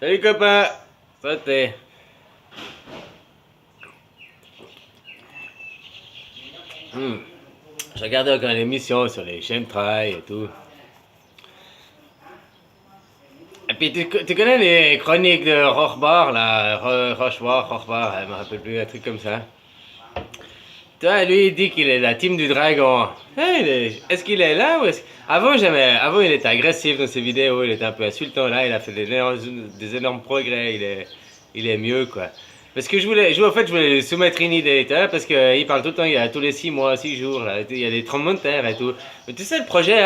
Salut copain! Santé! Hmm. Je regardais encore une émission sur les chemtrails et tout. Et puis tu connais les chroniques de Rochbar, là, Rochbar, Rochbar, je me rappelle plus, un truc comme ça. Tu vois, lui il dit qu'il est la team du dragon. Est-ce qu'il est là ou est-ce... Avant il était agressif dans ses vidéos, il était un peu insultant, là il a fait des énormes progrès, il est mieux quoi. Parce que je voulais lui soumettre une idée, tu vois, parce qu'il parle tout le temps, il y a tous les 6 mois, 6 jours, là, il y a des tremblements de terre et tout. Mais tu sais, le projet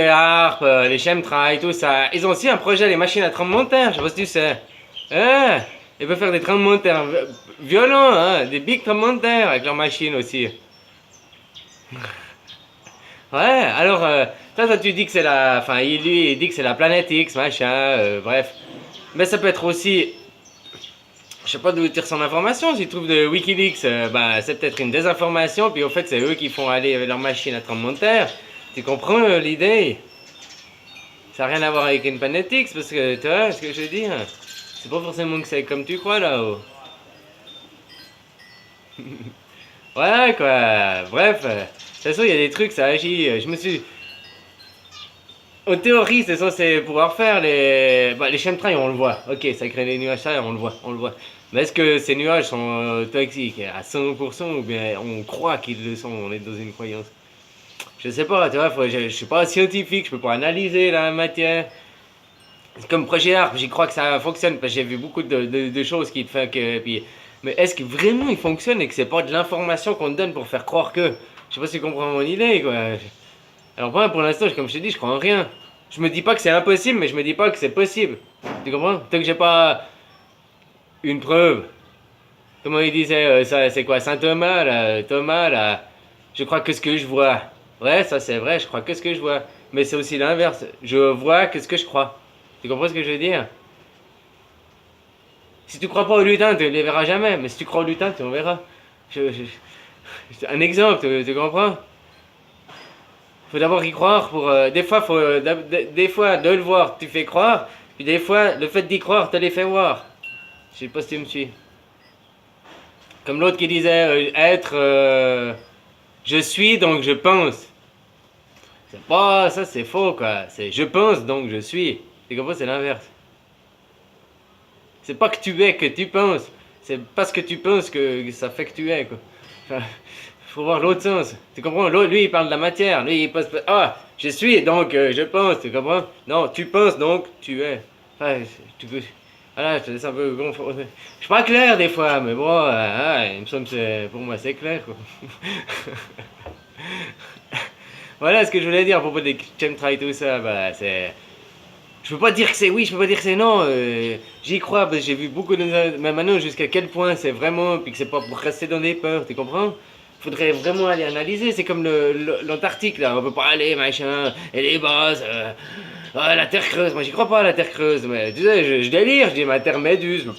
ARP, les chemtrails, tout ça, ils ont aussi un projet, les machines à tremblement de terre, je sais pas si tu sais. Hein? Ils peuvent faire des tremblements de terre violents, hein, des big tremblements de terre avec leurs machines aussi. Ouais, alors, toi, tu dis que c'est la. Enfin, lui, il dit que c'est la planète X, machin, bref. Mais ça peut être aussi. Je sais pas d'où il tire son information, s'il trouve de Wikileaks, bah, c'est peut-être une désinformation, puis au fait, c'est eux qui font aller leur machine à tremblement de terre. Tu comprends l'idée? Ça n'a rien à voir avec une planète X, parce que, tu vois ce que je veux dire? C'est pas forcément que c'est comme tu crois là-haut. Ouais, quoi. Bref, de toute façon, il y a des trucs, ça agit. Je me suis. En théorie, c'est censé pouvoir faire les. Bah, les chemtrails, on le voit. Ok, ça crée des nuages, ça, on le voit, on le voit. Mais est-ce que ces nuages sont toxiques à 100% ou bien on croit qu'ils le sont? On est dans une croyance. Je sais pas, tu vois, je suis pas scientifique, je peux pas analyser la matière. C'est comme projet ARP, j'y crois que ça fonctionne parce que j'ai vu beaucoup de choses qui te font que. Puis, mais est-ce que vraiment il fonctionne et que c'est pas de l'information qu'on te donne pour faire croire que. Je sais pas si tu comprends mon idée, quoi. Alors, moi, pour l'instant, comme je te dis, je crois en rien. Je me dis pas que c'est impossible, mais je me dis pas que c'est possible. Tu comprends? Tant que j'ai pas une preuve. Comment il disait ça, c'est quoi Saint Thomas, là, Thomas, là. Je crois que ce que je vois. Ouais, ça c'est vrai, je crois que ce que je vois. Mais c'est aussi l'inverse. Je vois que ce que je crois. Tu comprends ce que je veux dire? Si tu crois pas au lutin, tu ne les verras jamais. Mais si tu crois au lutin, tu en verras. Un exemple, tu comprends? Faut d'abord y croire pour. Des fois, des fois, de le voir, tu fais croire. Puis des fois, le fait d'y croire te les fait voir. Je sais pas si tu me suis. Comme l'autre qui disait être. Je suis donc je pense. C'est pas. Ça, c'est faux quoi. C'est je pense donc je suis. Tu comprends? C'est l'inverse. C'est pas que tu es que tu penses. C'est parce que tu penses que ça fait que tu es quoi. Enfin, faut voir l'autre sens. Tu comprends? L'autre, lui, il parle de la matière. Lui, il pense. Ah, je suis donc je pense. Tu comprends? Non, tu penses donc tu es. Enfin, tu peux. Voilà, je te laisse un peu confondre. Je suis pas clair des fois, mais bon, il me semble que pour moi c'est clair quoi. Voilà ce que je voulais dire à propos des chemtrails et tout ça. Bah, c'est. Je peux pas dire que c'est oui, je peux pas dire que c'est non. J'y crois parce que j'ai vu beaucoup de. Mais maintenant, jusqu'à quel point c'est vraiment. Puis que c'est pas pour rester dans des peurs, tu comprends? Faudrait vraiment aller analyser. C'est comme l'Antarctique là. On peut pas aller, machin. Et les bases. La terre creuse. Moi, j'y crois pas à la terre creuse. Mais tu sais, je délire. Je dis ma terre méduse.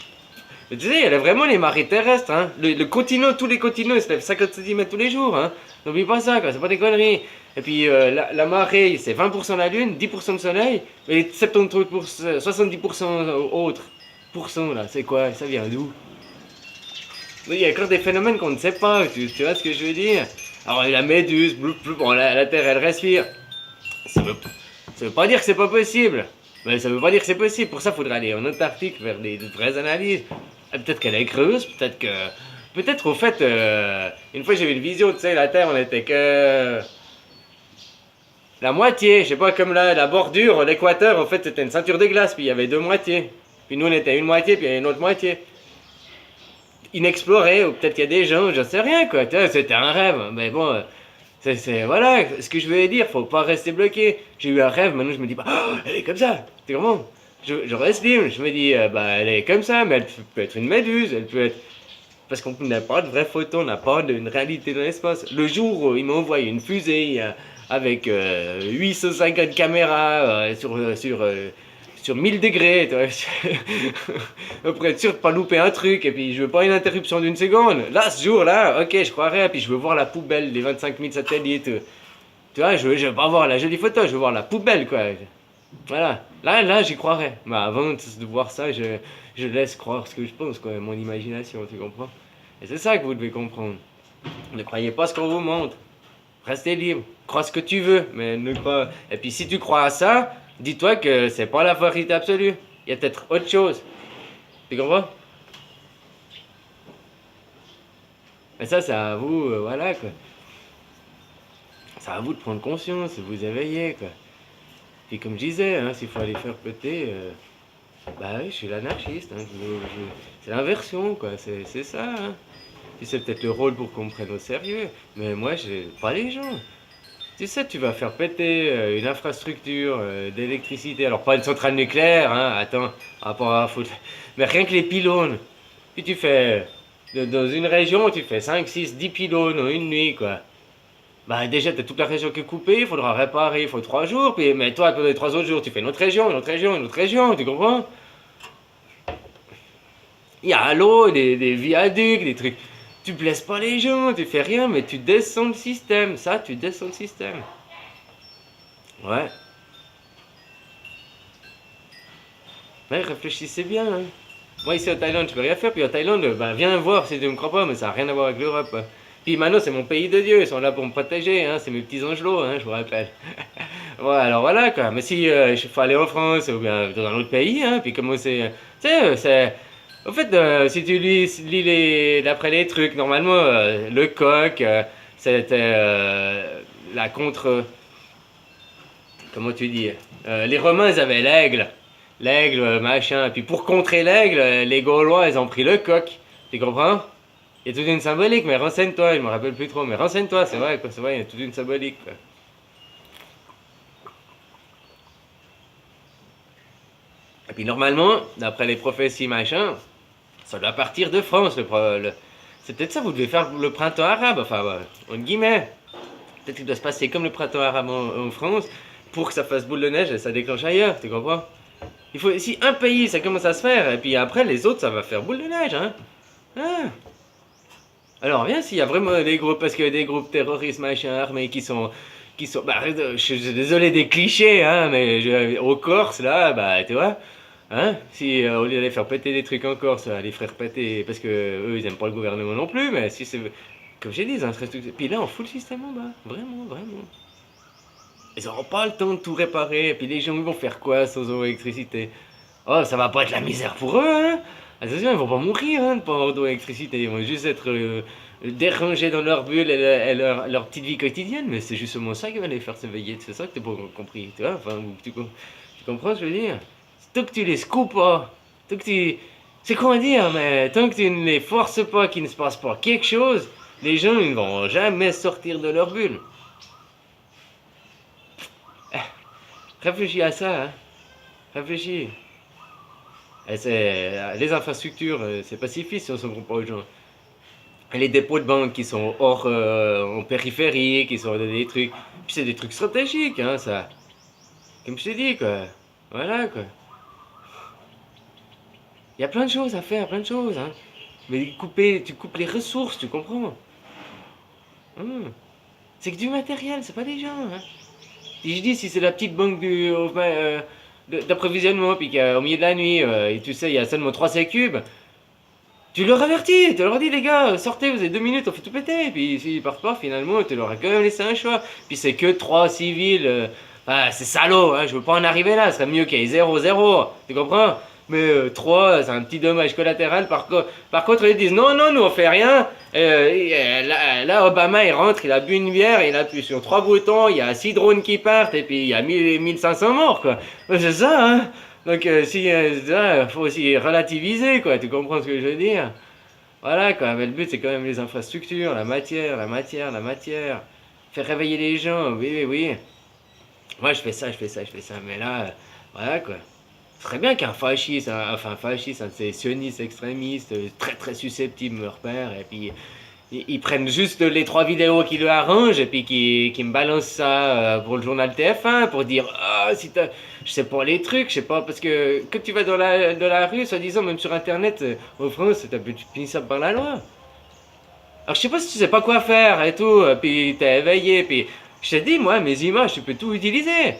Mais tu sais, il y a vraiment les marées terrestres. Hein. Le continent, tous les continents, ils se lèvent 50 cm tous les jours. Hein. N'oublie pas ça, quoi. C'est pas des conneries. Et puis la marée, c'est 20% la lune, 10% le soleil, et 70%, 70% autres. Pourcent là, c'est quoi? Ça vient d'où? Oui, il y a encore des phénomènes qu'on ne sait pas, tu vois ce que je veux dire? Alors la méduse, bon, la Terre elle respire. Ça veut, ça veut pas dire que c'est pas possible. Mais ça veut pas dire que c'est possible. Pour ça, il faudrait aller en Antarctique faire des vraies analyses. Peut-être qu'elle est creuse, peut-être que. Peut-être au fait, une fois j'ai eu une vision, tu sais, la Terre on était que la moitié, je sais pas, comme la bordure, l'équateur, en fait, c'était une ceinture de glace, puis il y avait deux moitiés. Puis nous, on était une moitié, puis il y avait une autre moitié. Inexplorée, ou peut-être qu'il y a des gens, j'en sais rien, quoi. C'était un rêve, mais bon, voilà, ce que je voulais dire, faut pas rester bloqué. J'ai eu un rêve, maintenant je me dis, bah, oh, elle est comme ça, tu comprends? Je reste libre, je me dis, bah, elle est comme ça, mais elle peut être une méduse, elle peut être. Parce qu'on n'a pas de vraie photo, on n'a pas d'une réalité dans l'espace. Le jour où il m'a envoyé une fusée avec 850 caméras sur 1000 degrés, pour être sûr de pas louper un truc, et puis je veux pas une interruption d'une seconde. Là, ce jour-là, ok, je croirais, puis je veux voir la poubelle des 25 000 satellites. Tu vois, je veux pas voir la jolie photo, je veux voir la poubelle, quoi. Voilà. Là, j'y croirais. Mais avant de voir ça, je laisse croire ce que je pense, quoi, mon imagination, tu comprends? Et c'est ça que vous devez comprendre. Ne croyez pas ce qu'on vous montre. Restez libre. Crois ce que tu veux, mais ne crois. Et puis si tu crois à ça, dis-toi que c'est pas la vérité absolue. Il y a peut-être autre chose. Tu comprends? Et ça, c'est à vous, voilà, quoi. C'est à vous de prendre conscience, de vous éveiller, quoi. Puis comme je disais, hein, s'il faut aller faire péter, bah oui, je suis l'anarchiste, hein, c'est l'inversion, quoi, c'est ça, hein. Puis c'est peut-être le rôle pour qu'on me prenne au sérieux, mais moi, j'ai pas les gens. Tu sais, tu vas faire péter une infrastructure d'électricité, alors pas une centrale nucléaire, hein, attends, on va pas avoir foutre, mais rien que les pylônes. Puis tu fais, dans une région, tu fais 5, 6, 10 pylônes en une nuit, quoi. Bah déjà, t'as toute la région qui est coupée, il faudra réparer, il faut 3 jours, puis, mais toi, pendant les 3 autres jours, tu fais une autre région, une autre région, une autre région, tu comprends? Il y a l'eau, des viaducs, des trucs. Tu blesses pas les gens, tu fais rien, mais tu descends le système. Ça, tu descends le système. Ouais. Mais réfléchissez bien, hein. Moi, ici en Thaïlande, je peux rien faire, puis en Thaïlande, bah, viens voir si tu me crois pas, mais ça n'a rien à voir avec l'Europe, hein. Puis maintenant, c'est mon pays de Dieu, ils sont là pour me protéger, hein. C'est mes petits angelots, hein, je vous rappelle. Ouais, alors voilà quoi. Mais si il faut aller en France ou bien dans un autre pays, hein, puis comment c'est. Tu sais, c'est. En fait, si tu lis d'après les trucs, normalement, le coq, c'était la contre. Comment tu dis? Les Romains, ils avaient l'aigle. L'aigle, machin. Puis pour contrer l'aigle, les Gaulois, ils ont pris le coq. Tu comprends? Il y a toute une symbolique, mais renseigne-toi, je me rappelle plus trop, mais renseigne-toi, c'est vrai, quoi, c'est vrai, il y a toute une symbolique, quoi. Et puis normalement, d'après les prophéties machin, ça doit partir de France. C'est peut-être ça, vous devez faire le printemps arabe, enfin, entre guillemets. Peut-être qu'il doit se passer comme le printemps arabe en France pour que ça fasse boule de neige et ça déclenche ailleurs, tu comprends? Il faut, si un pays ça commence à se faire, et puis après les autres ça va faire boule de neige, hein? Hein. Alors viens s'il y a vraiment des groupes, parce qu'il y a des groupes terroristes machin armés qui sont, bah, je suis désolé des clichés, hein, mais au Corse là, bah tu vois, hein, si au lieu d'aller faire péter des trucs en Corse, les faire péter, parce que eux ils aiment pas le gouvernement non plus, mais si c'est, comme j'ai dit, les infrastructures, puis là on fout le système en bas, vraiment, vraiment. Ils auront pas le temps de tout réparer, et puis les gens ils vont faire quoi sans eau et électricité? Oh, ça va pas être la misère pour eux, hein? Attention, ils vont pas mourir, hein, de pas avoir d'eau et d'électricité, ils vont juste être dérangés dans leur bulle et leur petite vie quotidienne, mais c'est justement ça qui va les faire s'éveiller, c'est ça que t'as pas compris, tu vois, enfin, tu comprends ce que je veux dire? Tant que tu les coupes pas, tant que tu... C'est quoi à dire, mais tant que tu ne les forces pas, qu'il ne se passe pas quelque chose, les gens ils ne vont jamais sortir de leur bulle. Réfléchis à ça, hein, réfléchis. Et les infrastructures, c'est pacifiste si on s'en prend pas aux gens. Et les dépôts de banque qui sont hors, en périphérie, qui sont des trucs. Puis c'est des trucs stratégiques, hein, ça. Comme je t'ai dit, quoi. Voilà, quoi. Il y a plein de choses à faire, plein de choses, hein. Mais tu coupes les ressources, tu comprends? Hum. C'est que du matériel, c'est pas des gens, hein. Si je dis, si c'est la petite banque d'approvisionnement, puis qu'au milieu de la nuit, et tu sais, il y a seulement 3 cubes, tu leur avertis, tu leur dis les gars, sortez, vous avez 2 minutes, on fait tout péter. Et puis s'ils partent pas, finalement, tu leur as quand même laissé un choix. Puis c'est que 3 civils. Ah, c'est salaud, hein, je veux pas en arriver là, ce serait mieux qu'il y ait 0-0, tu comprends? Mais 3, c'est un petit dommage collatéral. Par contre, ils disent non, non, nous on fait rien. Là, Obama il rentre, il a bu une bière, il appuie sur 3 boutons, il y a 6 drones qui partent, et puis il y a 1500 morts, quoi. C'est ça, hein? Donc, si, faut aussi relativiser, quoi, tu comprends ce que je veux dire? Voilà, quoi, mais le but, c'est quand même les infrastructures, la matière, la matière, la matière. Faire réveiller les gens, oui, oui, oui. Moi, je fais ça, je fais ça, je fais ça, mais là, voilà, quoi. Ce serait bien qu'un fasciste, enfin, un fasciste, un sécessionniste extrémiste, très, très susceptible, me repère, et puis ils prennent juste les 3 vidéos qui lui arrangent et puis qui me balancent ça pour le journal TF1 pour dire ah si t'as je sais pas les trucs, je sais pas parce que quand tu vas dans la rue, soi-disant même sur internet en France, tu finis ça par la loi. Alors je sais pas si tu sais pas quoi faire et tout, puis t'es éveillé, puis je t'ai dit moi mes images tu peux tout utiliser.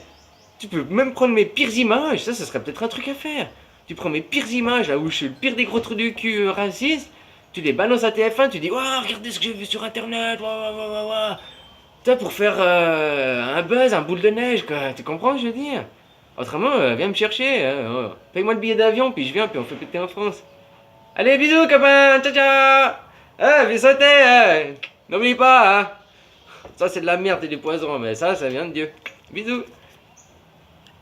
Tu peux même prendre mes pires images, ça serait peut-être un truc à faire. Tu prends mes pires images, là où je suis le pire des gros trous du cul raciste, tu les balances à TF1, tu dis ouah, regardez ce que j'ai vu sur internet, ouah, ouah, ouah, ouah. Tu vois, pour faire un buzz, un boule de neige, quoi. Tu comprends ce que je veux dire? Autrement, viens me chercher, hein, oh. Paye-moi le billet d'avion, puis je viens, puis on fait péter en France. Allez, bisous, copain, ciao, ciao! Ah, viens sauter, hein. N'oublie pas, hein. Ça, c'est de la merde et du poison, mais ça vient de Dieu. Bisous!